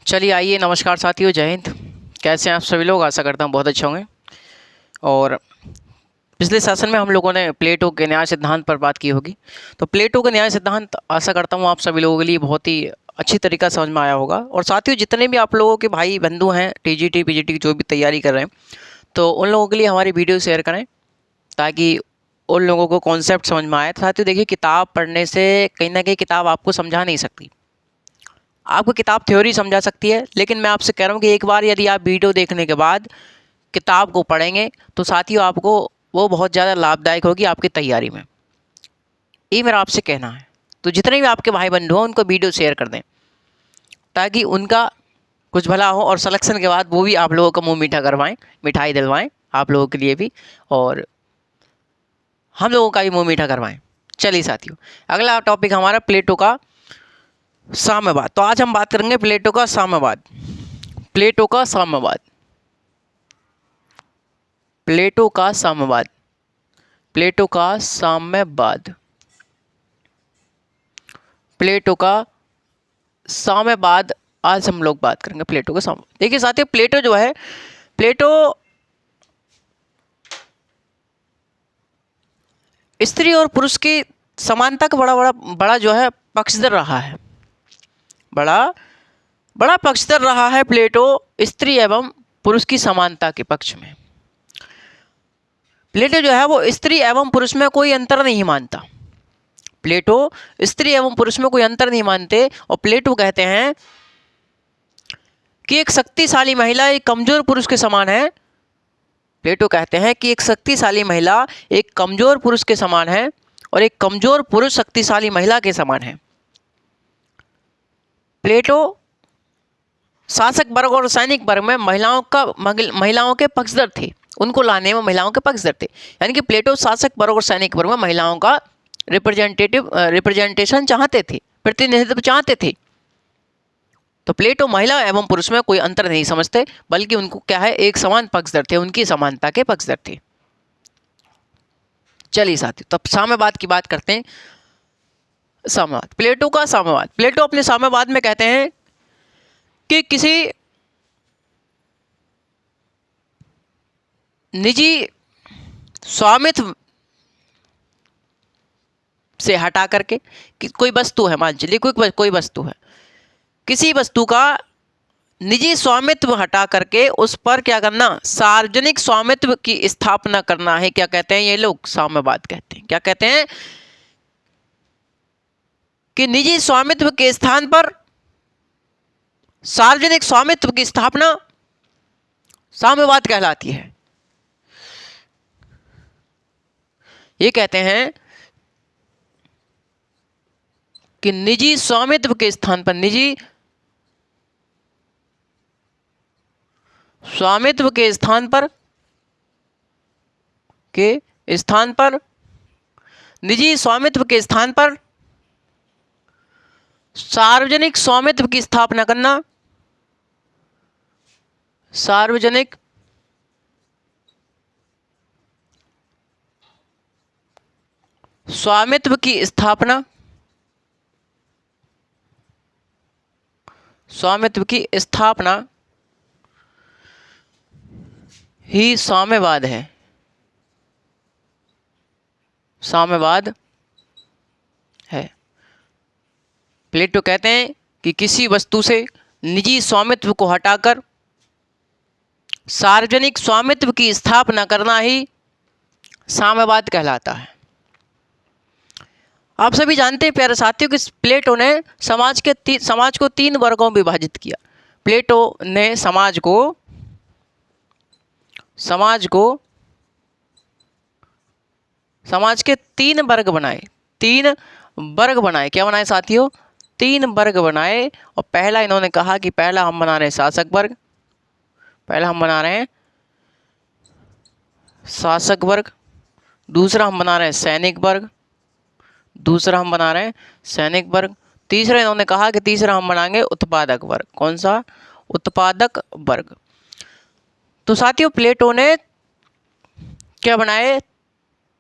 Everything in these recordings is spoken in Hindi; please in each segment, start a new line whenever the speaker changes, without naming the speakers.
चलिए आइए, नमस्कार साथियों, जय हिंद। कैसे हैं आप सभी लोग? आशा करता हूँ बहुत अच्छे होंगे। और पिछले सेशन में हम लोगों ने प्लेटो के न्याय सिद्धांत पर बात की होगी। तो प्लेटो के न्याय सिद्धांत आशा करता हूँ आप सभी लोगों के लिए बहुत ही अच्छी तरीका समझ में आया होगा। और साथियों, जितने भी आप लोगों के भाई बंधु हैं टीजीटी पीजीटी की जो भी तैयारी कर रहे हैं, तो उन लोगों के लिए हमारी वीडियो शेयर करें ताकि उन लोगों को कॉन्सेप्ट समझ में आए। तो साथियों देखिए, किताब पढ़ने से कहीं ना कहीं किताब आपको समझा नहीं सकती। आपको किताब थ्योरी समझा सकती है, लेकिन मैं आपसे कह रहा हूँ कि एक बार यदि आप वीडियो देखने के बाद किताब को पढ़ेंगे तो साथियों आपको वो बहुत ज़्यादा लाभदायक होगी आपकी तैयारी में। ये मेरा आपसे कहना है। तो जितने भी आपके भाई बंधु हैं उनको वीडियो शेयर कर दें ताकि उनका कुछ भला हो, और सिलेक्शन के बाद वो भी आप लोगों का मुंह मीठा करवाएं, मिठाई दिलवाएं आप लोगों के लिए भी, और हम लोगों का भी मुंह मीठा करवाएं। चलिए साथियों, अगला टॉपिक हमारा प्लेटो का साम्यवाद। तो आज हम बात करेंगे प्लेटो का साम्यवाद। प्लेटो का साम्यवाद। प्लेटो का साम्यवाद। प्लेटो का साम्यवाद। प्लेटो का साम्यवाद। आज हम लोग बात करेंगे प्लेटो का साम्यवाद। देखिए साथियों, प्लेटो जो है, प्लेटो स्त्री और पुरुष की समानता का बड़ा बड़ा बड़ा जो है पक्षधर रहा है। बड़ा बड़ा पक्षधर रहा है प्लेटो स्त्री एवं पुरुष की समानता के पक्ष में। प्लेटो जो है वो स्त्री एवं पुरुष में कोई अंतर नहीं मानता। प्लेटो स्त्री एवं पुरुष में कोई अंतर नहीं मानते, और प्लेटो कहते हैं कि एक शक्तिशाली महिला एक कमजोर पुरुष के समान है। प्लेटो कहते हैं कि एक शक्तिशाली महिला एक कमजोर पुरुष के समान है, और एक कमजोर पुरुष शक्तिशाली महिला के समान है। प्लेटो शासक वर्ग और सैनिक वर्ग में महिलाओं के पक्षधर थे। उनको लाने में महिलाओं के पक्षधर थे। यानी कि प्लेटो शासक वर्ग और सैनिक वर्ग में महिलाओं का रिप्रेजेंटेशन चाहते थे, प्रतिनिधित्व चाहते थे। तो प्लेटो महिला एवं पुरुष में कोई अंतर नहीं समझते, बल्कि उनको क्या है, एक समान पक्षधर थे, उनकी समानता के पक्षधर थे। चलिए साथियों, तब साम्यवाद की बात करते हैं। साम्यवाद, प्लेटो का साम्यवाद। प्लेटो अपने साम्यवाद में कहते हैं कि किसी निजी स्वामित्व से हटा करके कि कोई वस्तु है, मान चलिए कोई वस्तु है, किसी वस्तु का निजी स्वामित्व हटा करके उस पर क्या करना, सार्वजनिक स्वामित्व की स्थापना करना है। क्या कहते हैं ये लोग? साम्यवाद कहते हैं। क्या कहते हैं? कि निजी स्वामित्व के स्थान पर सार्वजनिक स्वामित्व की स्थापना साम्यवाद कहलाती है। ये कहते हैं कि निजी स्वामित्व के स्थान पर, निजी स्वामित्व के स्थान पर, निजी स्वामित्व के स्थान पर सार्वजनिक स्वामित्व की स्थापना करना, सार्वजनिक स्वामित्व की स्थापना, स्वामित्व की स्थापना ही साम्यवाद है। साम्यवाद है। प्लेटो कहते हैं कि किसी वस्तु से निजी स्वामित्व को हटाकर सार्वजनिक स्वामित्व की स्थापना करना ही साम्यवाद कहलाता है। आप सभी जानते हैं प्यारे साथियों कि प्लेटो ने समाज को 3 वर्गों में विभाजित किया। प्लेटो ने समाज के 3 वर्ग बनाए। 3 वर्ग बनाए। क्या बनाए साथियों? 3 वर्ग बनाए। और पहला इन्होंने कहा कि पहला हम बना रहे हैं शासक वर्ग। पहला हम बना रहे हैं शासक वर्ग। दूसरा हम बना रहे हैं सैनिक वर्ग। दूसरा हम बना रहे हैं सैनिक वर्ग। तीसरा इन्होंने कहा कि तीसरा हम बनाएंगे उत्पादक वर्ग। कौन सा? उत्पादक वर्ग। तो साथियों, प्लेटो ने क्या बनाए?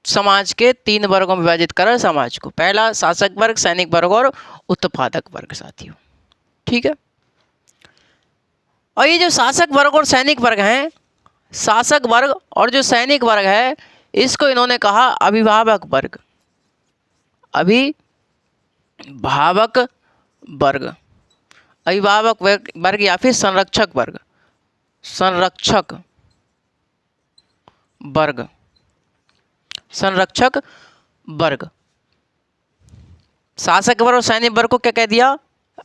समाज के 3 वर्गों में विभाजित करा समाज को। पहला शासक वर्ग, सैनिक वर्ग और उत्पादक वर्ग साथियों। ठीक है। और ये जो शासक वर्ग और सैनिक वर्ग हैं, शासक वर्ग और जो सैनिक वर्ग है, इसको इन्होंने कहा अभिभावक वर्ग, अभिभावक वर्ग, अभिभावक वर्ग या फिर संरक्षक वर्ग, संरक्षक वर्ग, संरक्षक वर्ग। शासक वर्ग और सैनिक वर्ग को क्या कह दिया?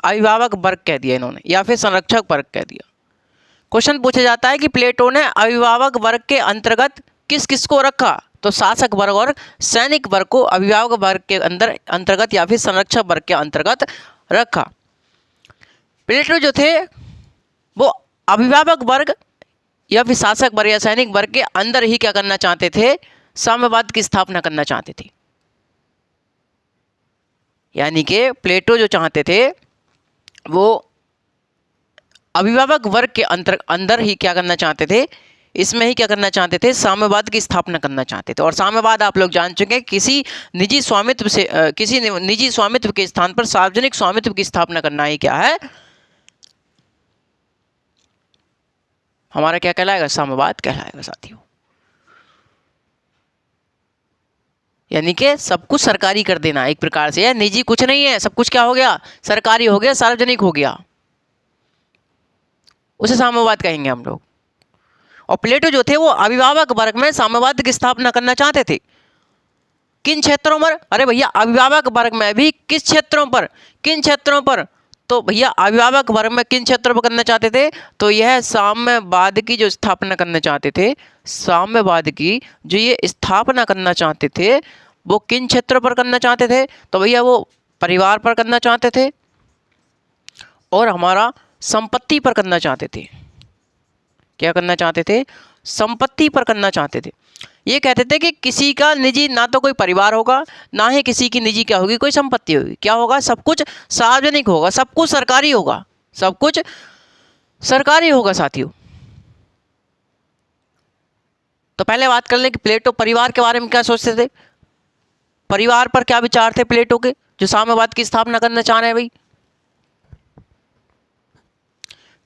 अभिभावक वर्ग कह दिया इन्होंने, या फिर संरक्षक वर्ग कह दिया। क्वेश्चन पूछा जाता है कि प्लेटो ने अभिभावक वर्ग के अंतर्गत किस किस को रखा? तो शासक वर्ग और सैनिक वर्ग को अभिभावक वर्ग के अंतर्गत या फिर संरक्षक वर्ग के अंतर्गत रखा। प्लेटो जो थे वो अभिभावक वर्ग या फिर शासक वर्ग या सैनिक वर्ग के अंदर ही क्या करना चाहते थे? साम्यवाद की स्थापना करना चाहते थे। यानी कि प्लेटो जो चाहते थे वो अभिभावक वर्ग के अंदर ही क्या करना चाहते थे? इसमें ही क्या करना चाहते थे? साम्यवाद की स्थापना करना चाहते थे। और साम्यवाद आप लोग जान चुके हैं, किसी निजी स्वामित्व के स्थान पर सार्वजनिक स्वामित्व की स्थापना करना ही क्या है? हमारा क्या कहलाएगा? साम्यवाद कहलाएगा साथियों। यानी कि सब कुछ सरकारी कर देना एक प्रकार से, निजी कुछ नहीं है, सब कुछ क्या हो गया? सरकारी हो गया, सार्वजनिक हो गया, उसे साम्यवाद कहेंगे हम लोग। और प्लेटो जो थे वो अभिभावक वर्ग में साम्यवाद की स्थापना करना चाहते थे। किन क्षेत्रों पर? अरे भैया अभिभावक वर्ग में भी किस क्षेत्रों पर? किन क्षेत्रों पर? तो भैया अभिभावक वर्ग में किन क्षेत्रों पर करना चाहते थे? तो यह साम्यवाद की जो स्थापना करना चाहते थे, साम्यवाद की जो ये स्थापना करना चाहते थे, वो किन क्षेत्रों पर करना चाहते थे? तो भैया वो परिवार पर करना चाहते थे और हमारा संपत्ति पर करना चाहते थे। क्या करना चाहते थे? संपत्ति पर करना चाहते थे। ये कहते थे कि किसी का निजी ना तो कोई परिवार होगा, ना ही किसी की निजी क्या होगी? कोई संपत्ति होगी। क्या होगा? सब कुछ सार्वजनिक होगा, सब कुछ सरकारी होगा, सब कुछ सरकारी होगा साथियों। तो पहले बात कर लें कि प्लेटो परिवार के बारे में क्या सोचते थे, परिवार पर क्या विचार थे प्लेटो के, जो साम्यवाद की स्थापना करना चाह रहे हैं भाई।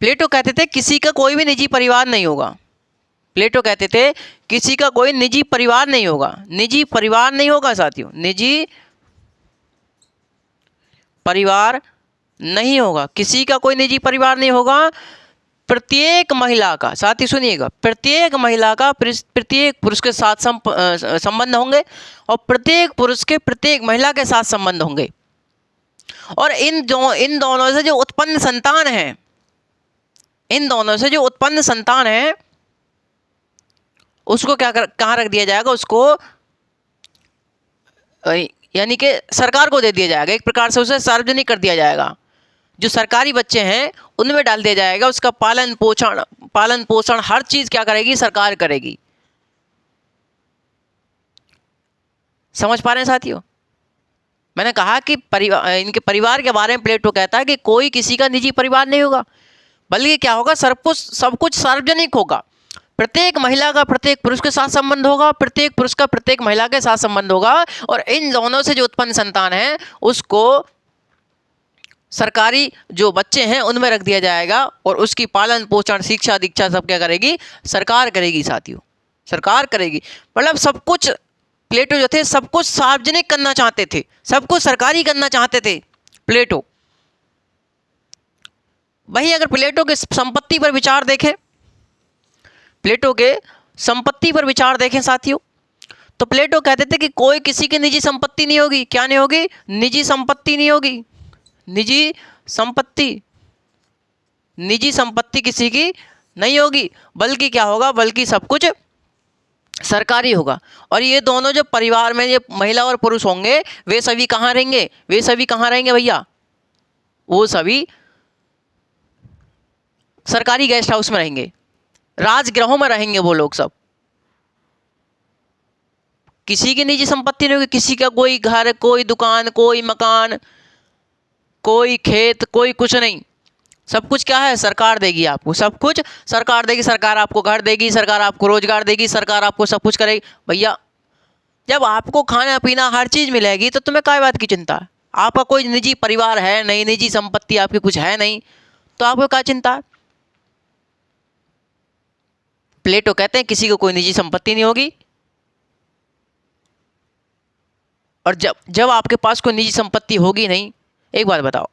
प्लेटो कहते थे किसी का कोई भी निजी परिवार नहीं होगा। प्लेटो कहते थे किसी का कोई निजी परिवार नहीं होगा, निजी परिवार नहीं होगा साथियों, निजी परिवार नहीं होगा, किसी का कोई निजी परिवार नहीं होगा। प्रत्येक महिला का, साथी सुनिएगा, प्रत्येक महिला का प्रत्येक पुरुष के साथ संबंध होंगे और प्रत्येक पुरुष के प्रत्येक महिला के साथ संबंध होंगे। और इन दोनों से जो उत्पन्न संतान है, इन दोनों से जो उत्पन्न संतान है उसको कहाँ रख दिया जाएगा? उसको यानी कि सरकार को दे दिया जाएगा, एक प्रकार से उसे सार्वजनिक कर दिया जाएगा। जो सरकारी बच्चे हैं उनमें डाल दिया जाएगा, उसका पालन पोषण हर चीज क्या करेगी? सरकार करेगी। समझ पा रहे हैं साथियों? मैंने कहा कि इनके परिवार के बारे में प्लेटो कहता है कि कोई किसी का निजी परिवार नहीं होगा, बल्कि क्या होगा? सब कुछ सार्वजनिक होगा। प्रत्येक महिला का प्रत्येक पुरुष के साथ संबंध होगा, प्रत्येक पुरुष का प्रत्येक महिला के साथ संबंध होगा। और इन दोनों से जो उत्पन्न संतान है उसको सरकारी जो बच्चे हैं उनमें रख दिया जाएगा और उसकी पालन पोषण शिक्षा दीक्षा सब क्या करेगी? सरकार करेगी साथियों, सरकार करेगी। मतलब सब कुछ प्लेटो जो थे सब कुछ सार्वजनिक करना चाहते थे, सब कुछ सरकारी करना चाहते थे प्लेटो। वही अगर प्लेटो के संपत्ति पर विचार देखें, प्लेटो के संपत्ति पर विचार देखें साथियों, तो प्लेटो कहते थे कि कोई किसी की निजी संपत्ति नहीं होगी। क्या नहीं होगी? निजी संपत्ति नहीं होगी, निजी संपत्ति किसी की नहीं होगी, बल्कि क्या होगा? बल्कि सब कुछ सरकारी होगा। और ये दोनों जो परिवार में ये महिला और पुरुष होंगे वे सभी कहाँ रहेंगे? वे सभी कहाँ रहेंगे भैया? वो सभी सरकारी गेस्ट हाउस में रहेंगे, राजगृहों में रहेंगे वो लोग सब। किसी की निजी संपत्ति नहीं होगी, किसी का कोई घर, कोई दुकान, कोई मकान, कोई खेत, कोई कुछ नहीं। सब कुछ क्या है? सरकार देगी आपको, सब कुछ सरकार देगी। सरकार आपको घर देगी, सरकार आपको रोजगार देगी, सरकार आपको सब कुछ करेगी। भैया जब आपको खाना पीना हर चीज़ मिलेगी तो तुम्हें काय बात की चिंता है? आपका कोई निजी परिवार है नहीं, निजी संपत्ति आपकी कुछ है नहीं, तो आपको क्या चिंता है? प्लेटो कहते हैं किसी को कोई निजी संपत्ति नहीं होगी, और जब जब आपके पास कोई निजी संपत्ति होगी नहीं, एक बात बताओ,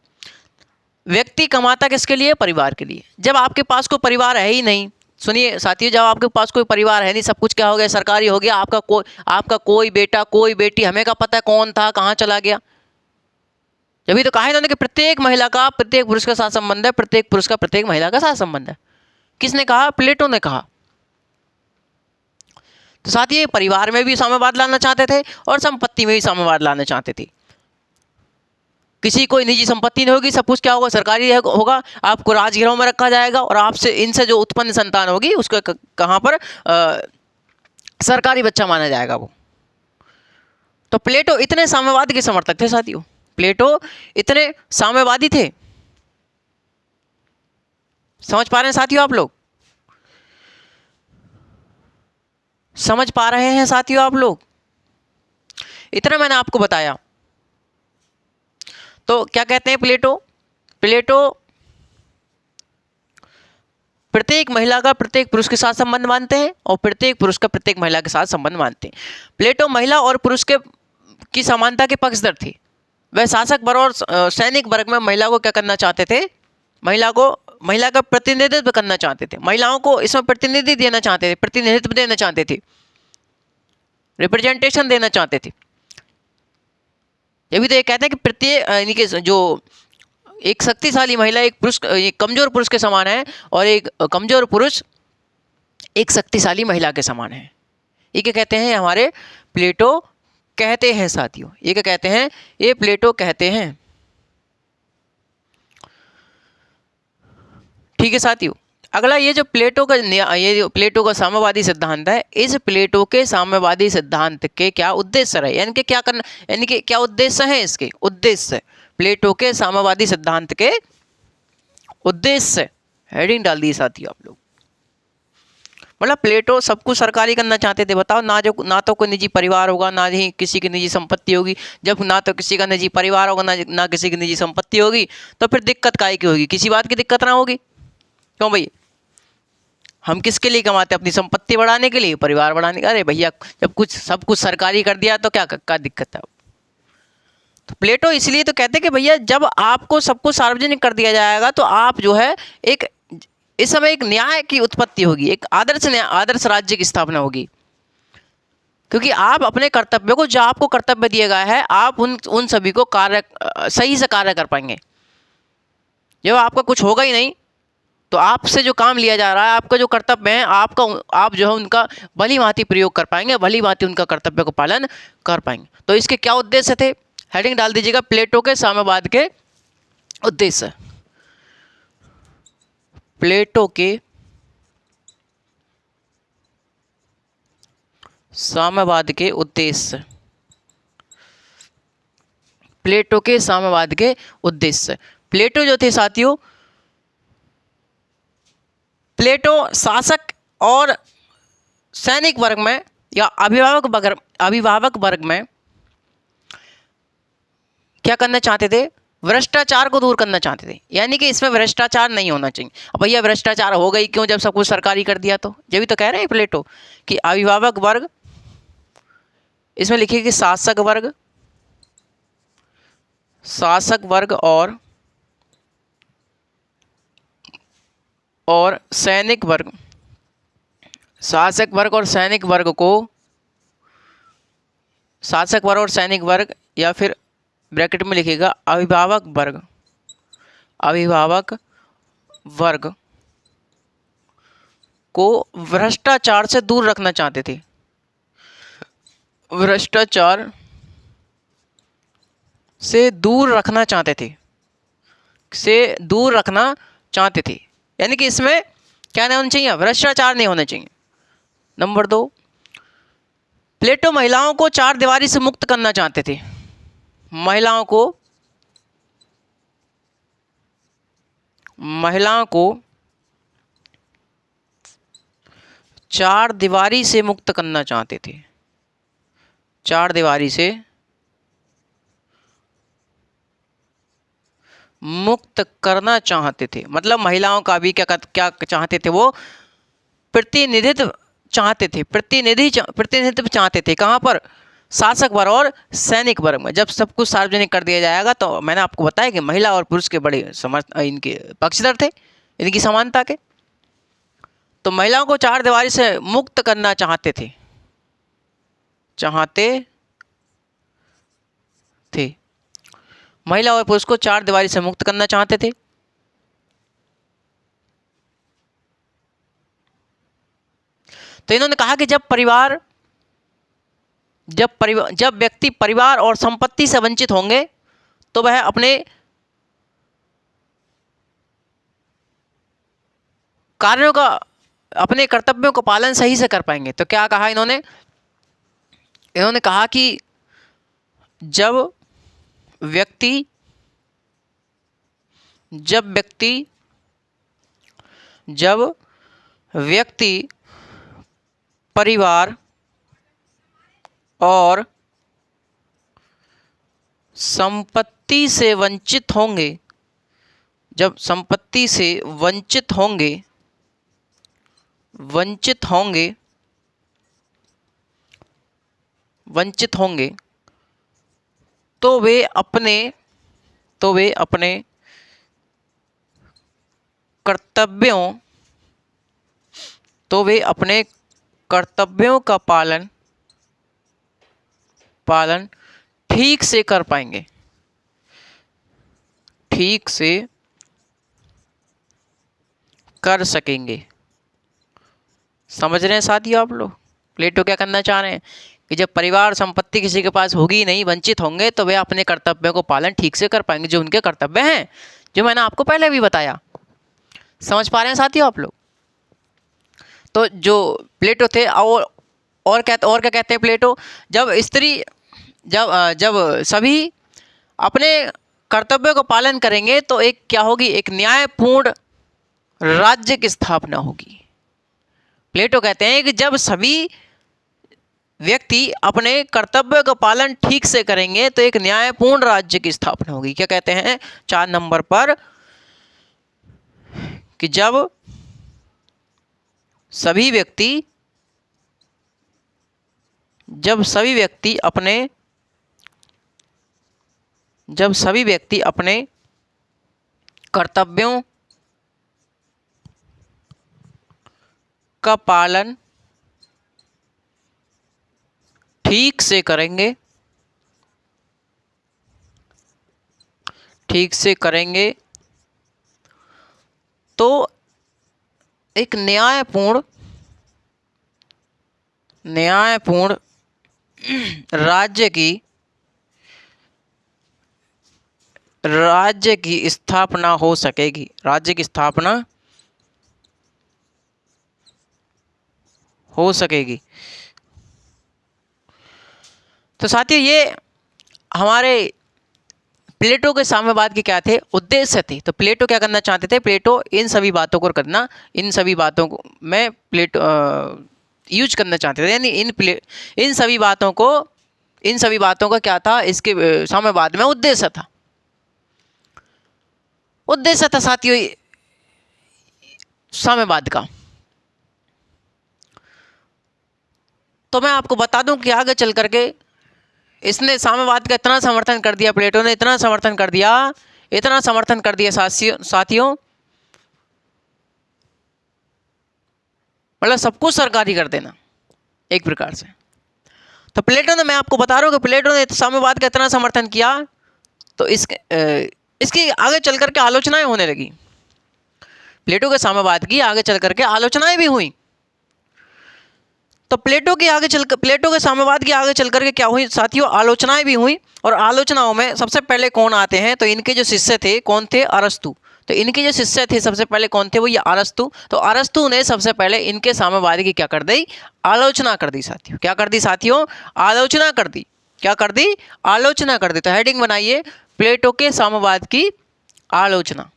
व्यक्ति कमाता किसके लिए? परिवार के लिए। जब आपके पास कोई परिवार है ही नहीं, सुनिए साथियों, जब आपके पास कोई परिवार है नहीं, सब कुछ क्या हो गया? सरकारी हो गया। आपका कोई बेटा कोई बेटी हमें क्या पता कौन था कहाँ चला गया। जब तो कहा इन्होंने कि प्रत्येक महिला का प्रत्येक पुरुष के साथ संबंध है, प्रत्येक पुरुष का प्रत्येक महिला के साथ संबंध है। किसने कहा? प्लेटो ने कहा। तो साथ ही परिवार में भी साम्यवाद लाना चाहते थे और संपत्ति में भी साम्यवाद लाना चाहते थे। किसी कोई निजी संपत्ति नहीं होगी, सब कुछ क्या होगा? सरकारी होगा। आपको राजगृहों में रखा जाएगा और आपसे इनसे जो उत्पन्न संतान होगी उसको कहाँ पर सरकारी बच्चा माना जाएगा वो। तो प्लेटो इतने साम्यवाद के समर्थक थे साथियों, प्लेटो इतने साम्यवादी थे। समझ पा रहे हैं साथियों? आप लोग समझ पा रहे हैं साथियों? आप लोग इतना मैंने आपको बताया। तो क्या कहते हैं प्लेटो? प्लेटो प्रत्येक महिला का प्रत्येक पुरुष के साथ संबंध मानते हैं और प्रत्येक पुरुष का प्रत्येक महिला के साथ संबंध मानते हैं। प्लेटो महिला और पुरुष की समानता के पक्षधर थे। वह शासक वर्ग और सैनिक वर्ग में महिला को क्या करना चाहते थे? महिला का प्रतिनिधित्व करना चाहते थे। महिलाओं को इसमें प्रतिनिधित्व देना चाहते थे, रिप्रेजेंटेशन देना चाहते थे। ये भी तो ये कहते हैं कि प्रत्येक यानी कि जो एक शक्तिशाली महिला एक कमजोर पुरुष के समान है और एक कमजोर पुरुष एक शक्तिशाली महिला के समान है। ये क्या कहते हैं? हमारे प्लेटो कहते हैं साथियों। ये क्या कहते हैं? ये प्लेटो कहते हैं। ठीक है साथियों, अगला ये जो प्लेटो का साम्यवादी सिद्धांत है, इस प्लेटो के साम्यवादी सिद्धांत के क्या उद्देश्य रहे, यानी कि क्या करना, यानी कि क्या उद्देश्य है इसके? उद्देश्य प्लेटो के साम्यवादी सिद्धांत के उद्देश्य, हेडिंग डाल दी साथियों आप लोग। मतलब प्लेटो सब कुछ सरकारी करना चाहते थे। बताओ, ना तो कोई निजी परिवार होगा, ना ही किसी की निजी संपत्ति होगी। जब ना तो किसी का निजी परिवार होगा, ना किसी की निजी संपत्ति होगी, तो फिर दिक्कत काहे की होगी? किसी बात की दिक्कत ना होगी। क्यों भाई? हम किसके लिए कमाते हैं? अपनी संपत्ति बढ़ाने के लिए, परिवार बढ़ाने के। अरे भैया, जब सब कुछ सरकारी कर दिया तो क्या दिक्कत है? तो प्लेटो इसलिए तो कहते हैं कि भैया जब आपको सब कुछ सार्वजनिक कर दिया जाएगा तो आप जो है इस समय एक न्याय की उत्पत्ति होगी, एक आदर्श राज्य की स्थापना होगी। क्योंकि आप अपने कर्तव्य को, जो आपको कर्तव्य दिया गया है, आप उन सभी को सही से कार्य कर पाएंगे। जब आपका कुछ होगा ही नहीं तो आपसे जो काम लिया जा रहा है, आपका जो कर्तव्य है, आप जो है उनका भली भांति प्रयोग कर पाएंगे, भली भांति उनका कर्तव्य को पालन कर पाएंगे। तो इसके क्या उद्देश्य थे? हेडिंग डाल दीजिएगा, प्लेटो के साम्यवाद के उद्देश्य। प्लेटो के साम्यवाद के उद्देश्य, प्लेटो के साम्यवाद के उद्देश्य। प्लेटो जो थे साथियों, प्लेटो शासक और सैनिक वर्ग में या अभिभावक वर्ग में क्या करना चाहते थे? भ्रष्टाचार को दूर करना चाहते थे। यानी कि इसमें भ्रष्टाचार नहीं होना चाहिए। अब भैया भ्रष्टाचार हो गई क्यों, जब सब कुछ सरकारी कर दिया तो? जब भी तो कह रहे हैं प्लेटो कि अभिभावक वर्ग, इसमें लिखिए कि शासक वर्ग और सैनिक वर्ग, शासक वर्ग और सैनिक वर्ग को, शासक वर्ग और सैनिक वर्ग, या फिर ब्रैकेट में लिखिएगा अभिभावक वर्ग को भ्रष्टाचार से दूर रखना चाहते थे। भ्रष्टाचार से दूर रखना चाहते थे। यानी कि इसमें क्या नहीं होना चाहिए? भ्रष्टाचार नहीं होना चाहिए। नंबर 2, प्लेटो महिलाओं को चार दीवारी से मुक्त करना चाहते थे। महिलाओं को चार दीवारी से मुक्त करना चाहते थे। चार दीवारी से मुक्त करना चाहते थे। मतलब महिलाओं का भी क्या चाहते थे? वो प्रतिनिधित्व चाहते थे, प्रतिनिधित्व चाहते थे। कहाँ पर? शासक वर्ग और सैनिक वर्ग में। जब सब कुछ सार्वजनिक कर दिया जाएगा तो मैंने आपको बताया कि महिला और पुरुष के बड़े इनके पक्षधर थे इनकी समानता के। तो महिलाओं को चार दीवारी से मुक्त करना चाहते थे, महिला और पुरुष को चार दीवारी से मुक्त करना चाहते थे। तो इन्होंने कहा कि जब व्यक्ति परिवार और संपत्ति से वंचित होंगे तो वह अपने कार्यों का, अपने कर्तव्यों का पालन सही से कर पाएंगे। तो क्या कहा इन्होंने कहा कि जब व्यक्ति परिवार और संपत्ति से वंचित होंगे, जब संपत्ति से वंचित होंगे तो वे अपने कर्तव्यों का पालन ठीक से कर पाएंगे, ठीक से कर सकेंगे। समझ रहे हैं साथियों आप लोग? प्लेटो क्या करना चाह रहे हैं कि जब परिवार संपत्ति किसी के पास होगी नहीं, वंचित होंगे, तो वे अपने कर्तव्यों को पालन ठीक से कर पाएंगे, जो उनके कर्तव्य हैं, जो मैंने आपको पहले भी बताया। समझ पा रहे हैं साथियों आप लोग? तो जो प्लेटो थे और क्या कहते हैं प्लेटो, जब सभी अपने कर्तव्यों का पालन करेंगे तो एक क्या होगी, एक न्यायपूर्ण राज्य की स्थापना होगी। प्लेटो कहते हैं कि जब सभी व्यक्ति अपने कर्तव्य का पालन ठीक से करेंगे तो एक न्यायपूर्ण राज्य की स्थापना होगी। क्या कहते हैं 4 नंबर पर कि जब सभी व्यक्ति अपने कर्तव्यों का पालन ठीक से तो एक न्यायपूर्ण राज्य की स्थापना हो सकेगी, राज्य की स्थापना हो सकेगी। तो साथियों ये हमारे प्लेटो के साम्यवाद के क्या थे, उद्देश्य थे। तो प्लेटो क्या करना चाहते थे, प्लेटो इन सभी बातों को में प्लेटो यूज करना चाहते थे, यानी इन सभी बातों का क्या था, इसके साम्यवाद में उद्देश्य था साथियों साम्यवाद का। तो मैं आपको बता दूं कि आगे चल करके इसने साम्यवाद का इतना समर्थन कर दिया, प्लेटो ने इतना समर्थन कर दिया साथियों, मतलब सब कुछ सरकारी कर देना एक प्रकार से। तो प्लेटो ने, मैं आपको बता रहा हूँ कि प्लेटो ने साम्यवाद का इतना समर्थन किया तो इसकी आगे चल करके आलोचनाएं होने लगी। प्लेटो के साम्यवाद की आगे चल करके आलोचनाएं भी हुई। तो प्लेटो के साम्यवाद की आगे चल करके क्या हुई साथियों, आलोचनाएं भी हुई। और आलोचनाओं में सबसे पहले कौन आते हैं, तो इनके जो शिष्य थे कौन थे, अरस्तु। तो इनके जो शिष्य थे सबसे पहले कौन थे, वो ये अरस्तु। तो अरस्तु ने सबसे पहले इनके साम्यवाद की क्या कर दी, आलोचना कर दी साथियों। क्या कर दी साथियों, आलोचना कर दी। क्या कर दी, आलोचना कर दी। तो हेडिंग बनाइए, प्लेटो के साम्यवाद की आलोचना।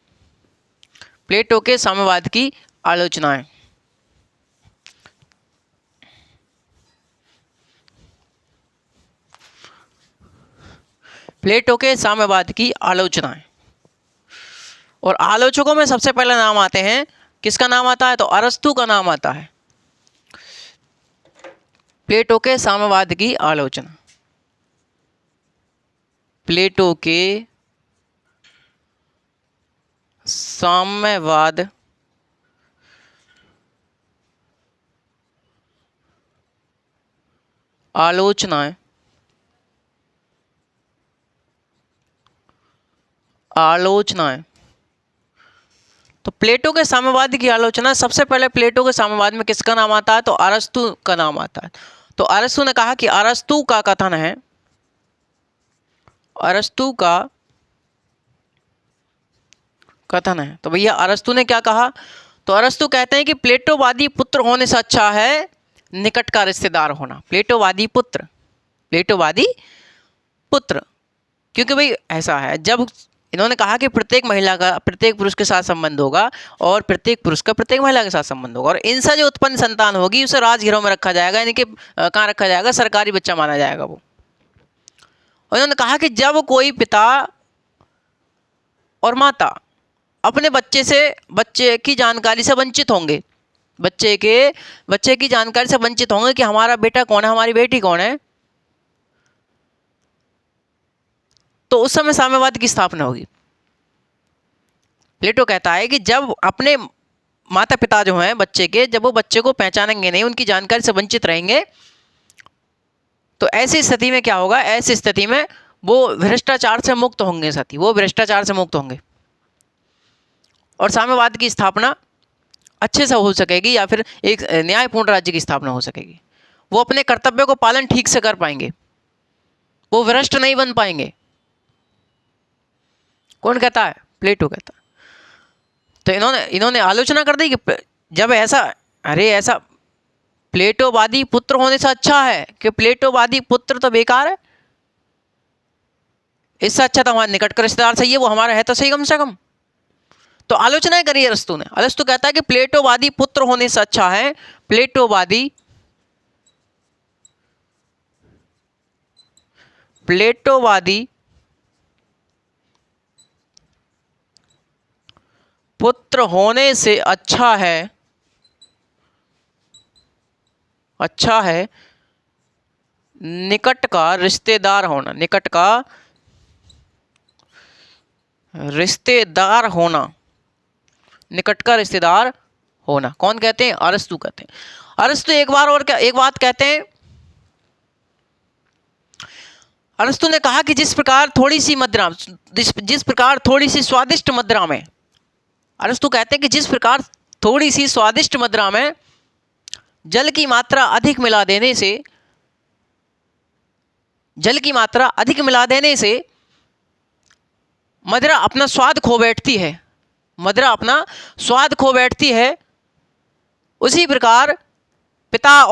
प्लेटो के साम्यवाद की आलोचनाएं। प्लेटो के साम्यवाद की आलोचनाएं। और आलोचकों में सबसे पहले नाम आते हैं, किसका नाम आता है, तो अरस्तु का नाम आता है। प्लेटो के साम्यवाद की आलोचना। प्लेटो के साम्यवाद आलोचनाएं आलोचनाएं तो प्लेटो के साम्यवाद की आलोचना, सबसे पहले प्लेटो के साम्यवाद में किसका नाम आता है? तो अरस्तु का नाम आता है। तो अरस्तु ने कहा कि अरस्तु का कथन है, अरस्तु का कथन है। तो भैया अरस्तु ने क्या कहा? तो अरस्तु कहते हैं कि प्लेटोवादी पुत्र होने से अच्छा है निकट का रिश्तेदार होना। प्लेटोवादी पुत्र, प्लेटोवादी पुत्र, क्योंकि भाई ऐसा है, जब इन्होंने कहा कि प्रत्येक महिला का प्रत्येक पुरुष के साथ संबंध होगा और प्रत्येक पुरुष का प्रत्येक महिला के साथ संबंध होगा, और इनसे जो उत्पन्न संतान होगी उसे राजगृह में रखा जाएगा, यानी कि कहाँ रखा जाएगा? सरकारी बच्चा माना जाएगा वो। और इन्होंने कहा कि जब कोई पिता और माता अपने बच्चे की जानकारी से वंचित होंगे, बच्चे की जानकारी से वंचित होंगे कि हमारा बेटा कौन है, हमारी बेटी कौन है, तो उस समय साम्यवाद की स्थापना होगी। प्लेटो कहता है कि जब अपने माता पिता जो हैं बच्चे के, जब वो बच्चे को पहचानेंगे नहीं, उनकी जानकारी से वंचित रहेंगे, तो ऐसी स्थिति में क्या होगा? ऐसी स्थिति में वो भ्रष्टाचार से मुक्त होंगे, साथी, वो भ्रष्टाचार से मुक्त होंगे और साम्यवाद की स्थापना अच्छे से हो सकेगी, या फिर एक न्यायपूर्ण राज्य की स्थापना हो सकेगी। वो अपने कर्तव्य को पालन ठीक से कर पाएंगे, वो भ्रष्ट नहीं बन पाएंगे। कौन कहता है? प्लेटो कहता है। तो इन्होंने आलोचना कर दी कि जब ऐसा, अरे ऐसा प्लेटोवादी पुत्र होने से अच्छा है कि प्लेटोवादी पुत्र तो बेकार है, इससे अच्छा तो हमारे निकट का रिश्तेदार सही है, वो हमारा है तो सही कम से कम। तो आलोचना करी अरस्तु ने। अरस्तु कहता है कि प्लेटोवादी पुत्र होने से अच्छा है प्लेटोवादी पुत्र होने से अच्छा है निकट का रिश्तेदार होना, निकट का रिश्तेदार होना, निकट का रिश्तेदार होना। कौन कहते हैं? अरस्तु कहते हैं। अरस्तु एक बात कहते हैं। अरस्तु ने कहा कि जिस प्रकार थोड़ी सी स्वादिष्ट मदिरा में, अरस्तु कहते हैं कि जिस प्रकार थोड़ी सी स्वादिष्ट मदिरा में जल की मात्रा अधिक मिला देने से मदिरा अपना स्वाद खो बैठती है, मदिरा अपना स्वाद खो बैठती है, उसी प्रकार पिता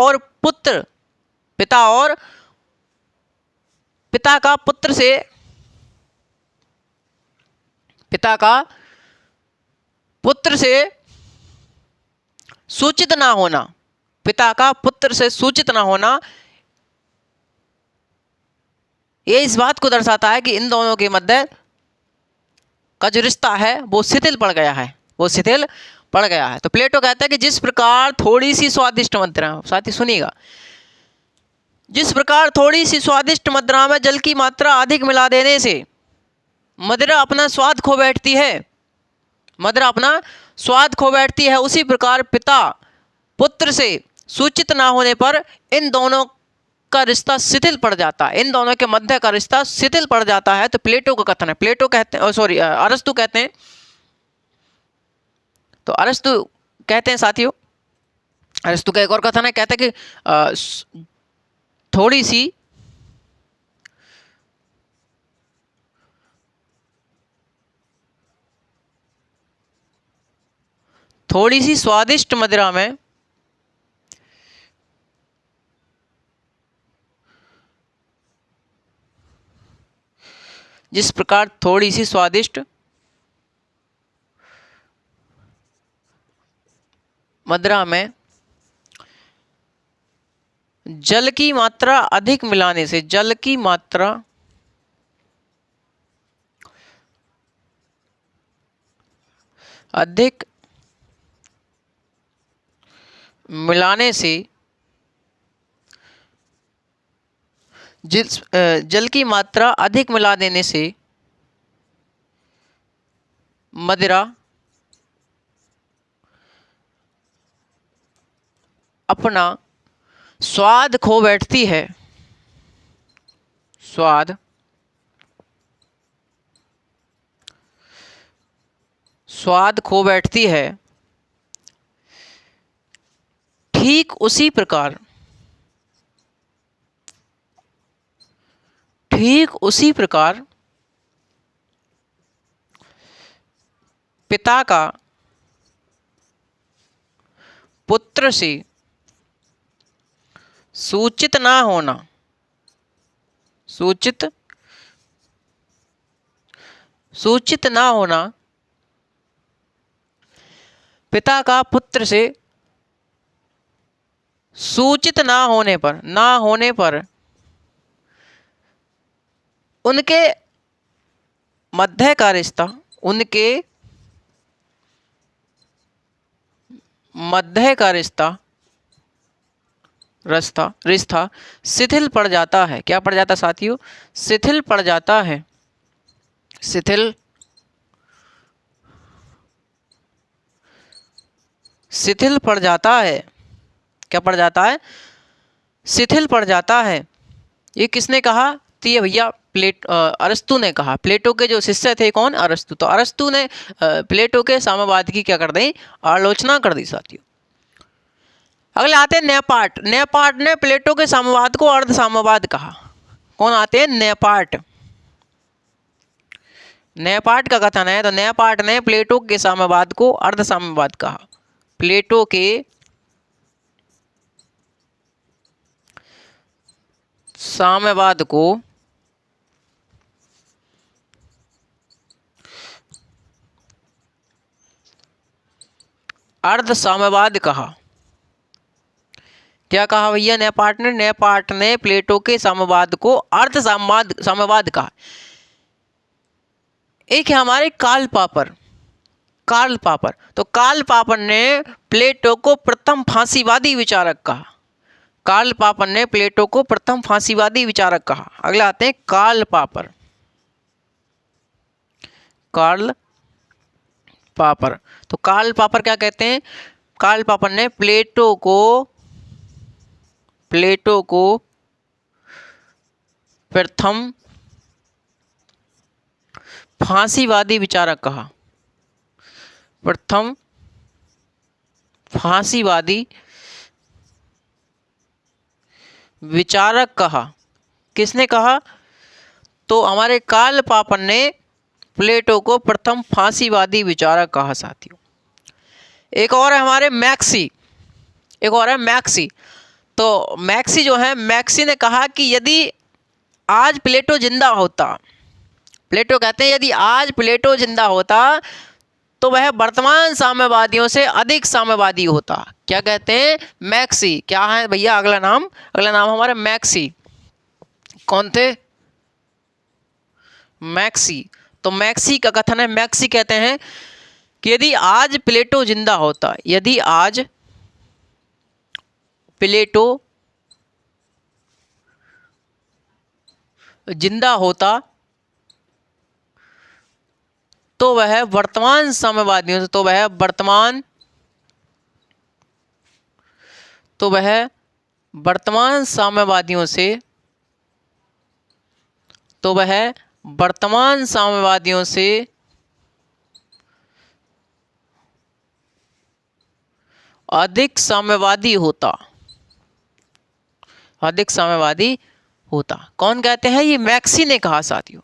का पुत्र से सूचित ना होना, पिता का पुत्र से सूचित ना होना, ये इस बात को दर्शाता है कि इन दोनों के मध्य का जो रिश्ता है वो शिथिल पड़ गया है, तो प्लेटो कहता है कि जिस प्रकार थोड़ी सी स्वादिष्ट मदिरा, साथी सुनिएगा, जिस प्रकार थोड़ी सी स्वादिष्ट मदिरा में जल की मात्रा अधिक मिला देने से मदिरा अपना स्वाद खो बैठती है, उसी प्रकार पिता पुत्र से सूचित ना होने पर इन दोनों का रिश्ता शिथिल पड़ जाता है, इन दोनों के मध्य का रिश्ता शिथिल पड़ जाता है। तो प्लेटो का कथन है। प्लेटो कहते हैं, सॉरी, अरस्तु कहते हैं। तो अरस्तु कहते हैं साथियों, अरस्तु का एक और कथन है, कहते हैं कि थोड़ी सी स्वादिष्ट मदिरा में जिस प्रकार थोड़ी सी स्वादिष्ट मदिरा में जल की मात्रा अधिक मिलाने से, जल की मात्रा अधिक मिलाने से जल की मात्रा अधिक मिला देने से मदिरा अपना स्वाद खो बैठती है। स्वाद खो बैठती है। ठीक उसी प्रकार पिता का पुत्र से सूचित ना होना पिता का पुत्र से सूचित ना होने पर उनके मध्य का रिश्ता शिथिल पड़ जाता है। क्या पड़ जाता साथियों? शिथिल पड़ जाता है। शिथिल पड़ जाता है। क्या पड़ जाता है? शिथिल पड़ जाता है। ये किसने कहा? तो ये भैया अरस्तु ने कहा। प्लेटो के जो शिष्य थे कौन? अरस्तु। तो अरस्तु ने प्लेटो के साम्यवाद की क्या कर दी? आलोचना कर दी साथियों। अगले आते हैं नेपाट। नेपाट ने प्लेटो के साम्यवाद को अर्ध साम्यवाद कहा। कौन आते हैं? नेपाट का कथन है। तो नेपाट ने प्लेटो के साम्यवाद को अर्ध साम्यवाद कहा। प्लेटो के साम्यवाद को अर्ध साम्यवाद कहा। क्या कहा भैया नेपाट ने? नेपाट ने प्लेटो के साम्यवाद को अर्ध साम्यवाद कहा। एक है हमारे कार्ल पापर। तो कार्ल पापर ने प्लेटो को प्रथम फांसीवादी विचारक कहा। कार्ल पापर ने प्लेटो को प्रथम फांसीवादी विचारक कहा। अगला आते हैं कार्ल पापर। तो कार्ल पापर क्या कहते हैं? कार्ल पापर ने प्लेटो को प्रथम फांसीवादी विचारक कहा। प्रथम फांसीवादी विचारक कहा। किसने कहा? तो हमारे कार्ल पापर ने प्लेटो को प्रथम फांसीवादी विचारक कहा साथियों। एक और है हमारे मैक्सी। तो मैक्सी जो है, मैक्सी ने कहा कि यदि आज प्लेटो जिंदा होता, प्लेटो कहते हैं यदि आज प्लेटो जिंदा होता तो वह वर्तमान साम्यवादियों से अधिक साम्यवादी होता। क्या कहते हैं? मैक्सी। क्या है भैया अगला नाम हमारा मैक्सी। कौन थे? मैक्सी। तो मैक्सी का कथन है, मैक्सी कहते हैं कि यदि आज प्लेटो जिंदा होता, यदि आज प्लेटो जिंदा होता तो वह वर्तमान साम्यवादियों से अधिक साम्यवादी होता। कौन कहते हैं? ये मैक्सी ने कहा साथियों।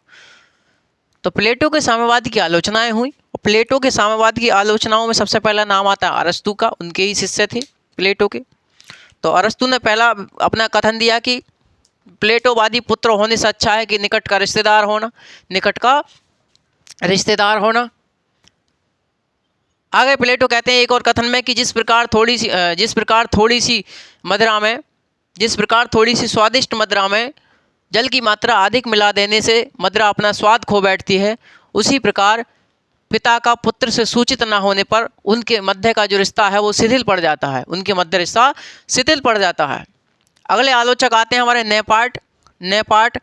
तो प्लेटो के साम्यवाद की आलोचनाएं हुई। और प्लेटो के साम्यवाद की आलोचनाओं में सबसे पहला नाम आता है अरस्तु का। उनके ही शिष्य थे प्लेटो के। तो अरस्तु ने पहला अपना कथन दिया कि प्लेटोवादी पुत्र होने से अच्छा है कि निकट का रिश्तेदार होना। आगे प्लेटो कहते हैं एक और कथन में कि जिस प्रकार थोड़ी सी स्वादिष्ट मदिरा में जल की मात्रा अधिक मिला देने से मदिरा अपना स्वाद खो बैठती है, उसी प्रकार पिता का पुत्र से सूचित न होने पर उनके मध्य का जो रिश्ता है वो शिथिल पड़ जाता है। अगले आलोचक आते हैं हमारे नेपाट। नेपार्ट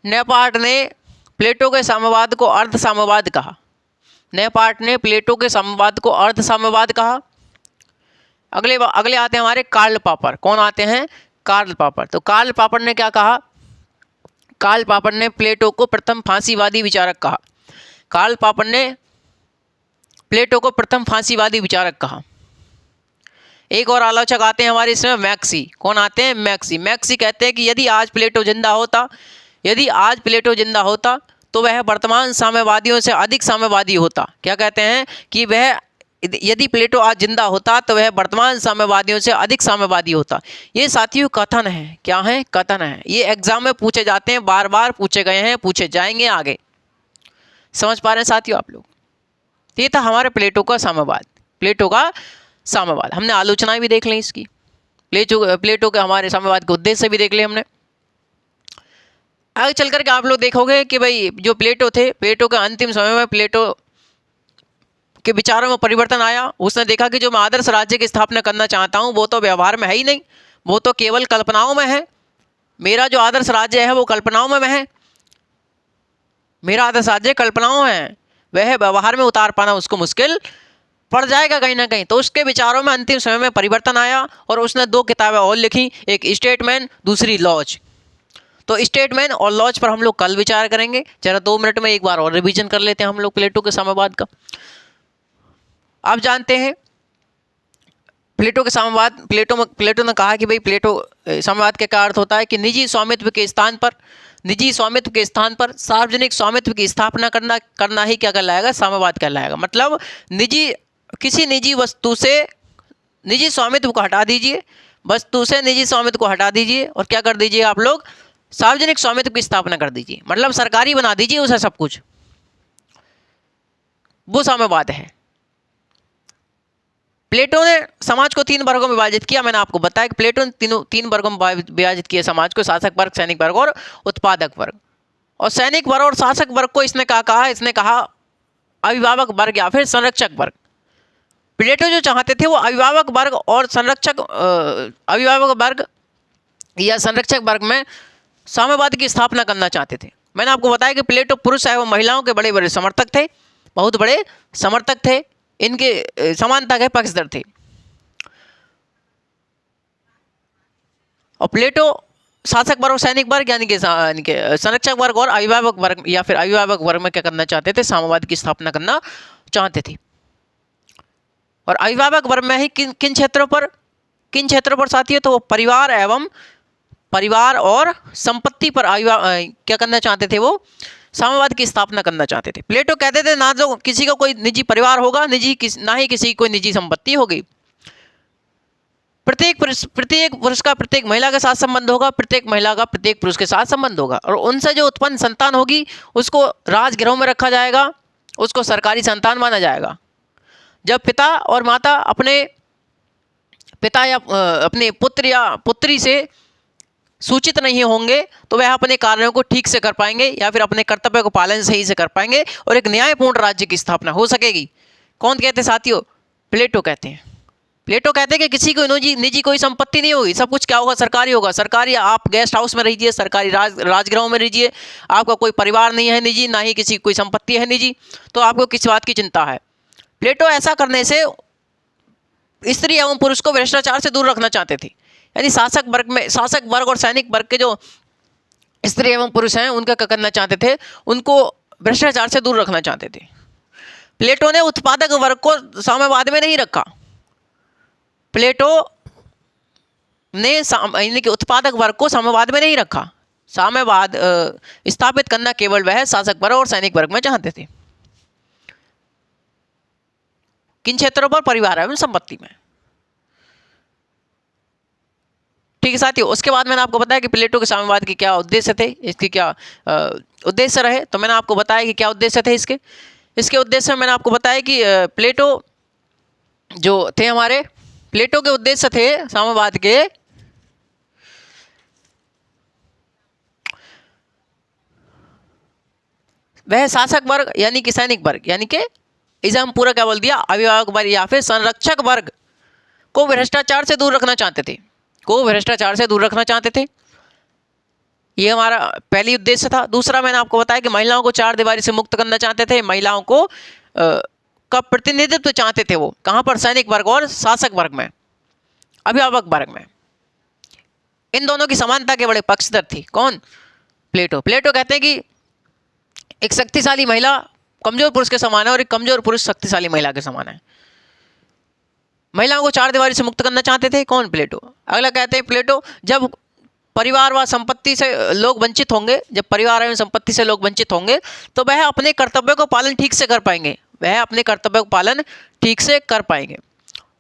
नेपार्ट ने प्लेटो के साम्यवाद को अर्ध साम्यवाद कहा। नेपार्ट ने प्लेटो के साम्यवाद को अर्ध साम्यवाद कहा। अगले आते हैं हमारे कार्ल पापर। कौन आते हैं? कार्ल पापर। तो कार्ल पापर ने क्या कहा? कार्ल पापर ने प्लेटो को प्रथम फांसीवादी विचारक कहा। कार्ल पापर ने प्लेटो को प्रथम फांसीवादी विचारक कहा। एक और आलोचक आते हैं हमारे इसमें, मैक्सी। कौन आते हैं? मैक्सी। मैक्सी कहते हैं कि यदि आज प्लेटो जिंदा होता तो वह वर्तमान साम्यवादियों से अधिक साम्यवादी होता। क्या कहते हैं? कि वह यदि प्लेटो आज जिंदा होता तो वह वर्तमान साम्यवादियों से अधिक साम्यवादी होता। ये साथियों कथन है। क्या है? कथन है। ये एग्जाम में पूछे जाते हैं, बार बार पूछे गए हैं, पूछे जाएंगे आगे। समझ पा रहे हैं साथियों आप लोग? ये था हमारे प्लेटो का साम्यवाद। प्लेटो का साम्यवाद हमने आलोचनाएं भी देख ली इसकी। प्लेटो के हमारे साम्यवाद के उद्देश्य भी देख लिए हमने। आगे चल करके आप लोग देखोगे कि भाई जो प्लेटो थे, प्लेटो के अंतिम समय में प्लेटो के विचारों में परिवर्तन आया। उसने देखा कि जो मैं आदर्श राज्य की स्थापना करना चाहता हूँ वो तो व्यवहार में है ही नहीं, वो तो केवल कल्पनाओं में है। मेरा जो आदर्श राज्य है वो कल्पनाओं में है। मेरा आदर्श राज्य कल्पनाओं में है, वह व्यवहार में उतार पाना उसको मुश्किल पड़ जाएगा कहीं ना कहीं। तो उसके विचारों में अंतिम समय में परिवर्तन आया और उसने 2 किताबें और लिखी, एक स्टेटमैन, दूसरी लॉज। तो स्टेटमैन और लॉज पर हम लोग कल विचार करेंगे। जरा 2 मिनट में एक बार और रिवीजन कर लेते हैं हम लोग प्लेटो के साम्यवाद का। आप जानते हैं प्लेटो के साम्यवाद, प्लेटो ने कहा कि भाई प्लेटो साम्यवाद का क्या अर्थ होता है कि निजी स्वामित्व के स्थान पर सार्वजनिक स्वामित्व की स्थापना करना ही क्या कहलाएगा? साम्यवाद कहलाएगा। मतलब किसी निजी वस्तु से निजी स्वामित्व को हटा दीजिए, वस्तु से निजी स्वामित्व को हटा दीजिए और क्या कर दीजिए आप लोग? सार्वजनिक स्वामित्व की स्थापना कर दीजिए। मतलब सरकारी बना दीजिए उसे सब कुछ। वो साम्यवाद है। प्लेटो ने समाज को 3 वर्गों में विभाजित किया। मैंने आपको बताया कि प्लेटो ने 3 वर्गों में विभाजित किया समाज को, शासक वर्ग, सैनिक वर्ग और उत्पादक वर्ग। और सैनिक वर्ग और शासक वर्ग को इसने कहा अभिभावक वर्ग या फिर संरक्षक वर्ग। प्लेटो जो चाहते थे वो अभिभावक वर्ग और अभिभावक वर्ग या संरक्षक वर्ग में साम्यवाद की स्थापना करना चाहते थे। मैंने आपको बताया कि प्लेटो पुरुष एवं महिलाओं के बड़े बड़े समर्थक थे, बहुत बड़े समर्थक थे, इनके समानता के पक्षधर थे। और प्लेटो शासक वर्ग और सैनिक वर्ग यानी कि संरक्षक वर्ग और अभिभावक वर्ग या फिर अभिभावक वर्ग में क्या करना चाहते थे? साम्यवाद की स्थापना करना चाहते थे। और अभिभावक वर्ग में ही किन क्षेत्रों पर साथियों? तो वो परिवार और संपत्ति पर क्या करना चाहते थे? वो साम्यवाद की स्थापना करना चाहते थे। प्लेटो कहते थे ना तो किसी का कोई निजी परिवार होगा, ना ही किसी की कोई निजी संपत्ति होगी। प्रत्येक पुरुष का प्रत्येक महिला के साथ संबंध होगा, प्रत्येक महिला का प्रत्येक पुरुष के साथ संबंध होगा। और उनसे जो उत्पन्न संतान होगी उसको राजगृहों में रखा जाएगा, उसको सरकारी संतान माना जाएगा। जब पिता और माता अपने पिता या अपने पुत्र या पुत्री से सूचित नहीं होंगे तो वह अपने कार्यों को ठीक से कर पाएंगे या फिर अपने कर्तव्य को पालन सही से कर पाएंगे और एक न्यायपूर्ण राज्य की स्थापना हो सकेगी। कौन कहते हैं साथियों? प्लेटो कहते हैं। प्लेटो कहते हैं कि किसी को निजी कोई संपत्ति नहीं होगी, सब कुछ क्या होगा? सरकारी होगा। सरकारी, आप गेस्ट हाउस में रहिए, सरकारी राजगृहों में रहिए, आपका कोई परिवार नहीं है निजी, ना ही किसी कोई संपत्ति है निजी, तो आपको किस बात की चिंता है? प्लेटो ऐसा करने से स्त्री एवं पुरुष को भ्रष्टाचार से दूर रखना चाहते थे। यानी शासक वर्ग और सैनिक वर्ग के जो स्त्री एवं पुरुष हैं उनका क्या करना चाहते थे? उनको भ्रष्टाचार से दूर रखना चाहते थे। प्लेटो ने उत्पादक वर्ग को साम्यवाद में नहीं रखा। प्लेटो ने यानी कि उत्पादक वर्ग को साम्यवाद में नहीं रखा। साम्यवाद स्थापित करना केवल वह शासक वर्ग और सैनिक वर्ग में चाहते थे। किन क्षेत्रों पर? परिवार एवं संपत्ति में। ठीक है साथियों। उसके बाद मैंने आपको बताया कि प्लेटो के साम्यवाद के क्या उद्देश्य थे, इसके क्या उद्देश्य रहे। तो मैंने आपको बताया कि क्या उद्देश्य थे इसके उद्देश्य। मैंने आपको बताया कि प्लेटो जो थे हमारे, प्लेटो के उद्देश्य थे साम्यवाद के वह शासक वर्ग यानी कि सैनिक वर्ग यानी कि इसे हम पूरा क्या बोल दिया? अभिभावक वर्ग या फिर संरक्षक वर्ग को भ्रष्टाचार से दूर रखना चाहते थे। ये हमारा पहली उद्देश्य था। दूसरा मैंने आपको बताया कि महिलाओं को चार दीवारी से मुक्त करना चाहते थे। महिलाओं को का प्रतिनिधित्व चाहते थे वो, कहाँ पर? सैनिक वर्ग और शासक वर्ग में, अभिभावक वर्ग में। इन दोनों की समानता के बड़े पक्षधर थी। कौन? प्लेटो। प्लेटो कहते हैं कि एक शक्तिशाली महिला कमजोर पुरुष के समान है और एक कमजोर पुरुष शक्तिशाली महिला के समान है। महिलाओं को चार दीवारी से मुक्त करना चाहते थे। कौन? प्लेटो। अगला कहते हैं प्लेटो, जब परिवार व संपत्ति से लोग वंचित होंगे, जब परिवार एवं संपत्ति से लोग वंचित होंगे तो वह अपने कर्तव्य को पालन ठीक से कर पाएंगे, वह अपने कर्तव्य को पालन ठीक से कर पाएंगे।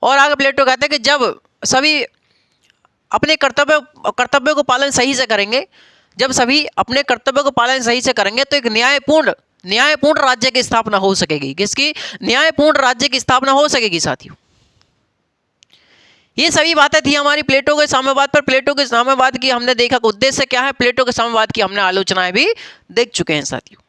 और आगे प्लेटो कहते हैं कि जब सभी अपने कर्तव्य को पालन सही से करेंगे, जब सभी अपने कर्तव्य को पालन सही से करेंगे तो एक न्यायपूर्ण राज्य की स्थापना हो सकेगी। किसकी? न्यायपूर्ण राज्य की स्थापना हो सकेगी साथियों। ये सभी बातें थी हमारी प्लेटो के साम्यवाद पर। प्लेटो के साम्यवाद की हमने देखा कि उद्देश्य क्या है, प्लेटो के साम्यवाद की हमने आलोचनाएं भी देख चुके हैं साथियों।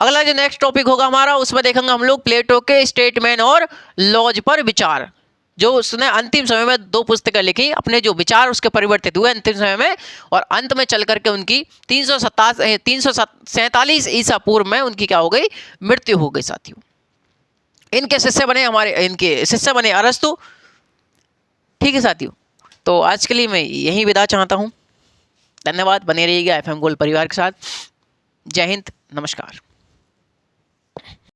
अगला जो नेक्स्ट टॉपिक होगा हमारा, उसमें देखेंगे हम लोग प्लेटो के स्टेटमेंट और लॉज पर विचार। जो उसने अंतिम समय में 2 पुस्तकें लिखी, अपने जो विचार उसके परिवर्तित हुए अंतिम समय में, और अंत में चल करके उनकी 347 ईसा पूर्व में उनकी क्या हो गई? मृत्यु हो गई साथियों। इनके शिष्य बने अरस्तु। ठीक है साथियों, तो आज के लिए मैं यही विदा चाहता हूँ। धन्यवाद। बने रहिएगा FM गोल्ड परिवार के साथ। जय हिंद, नमस्कार।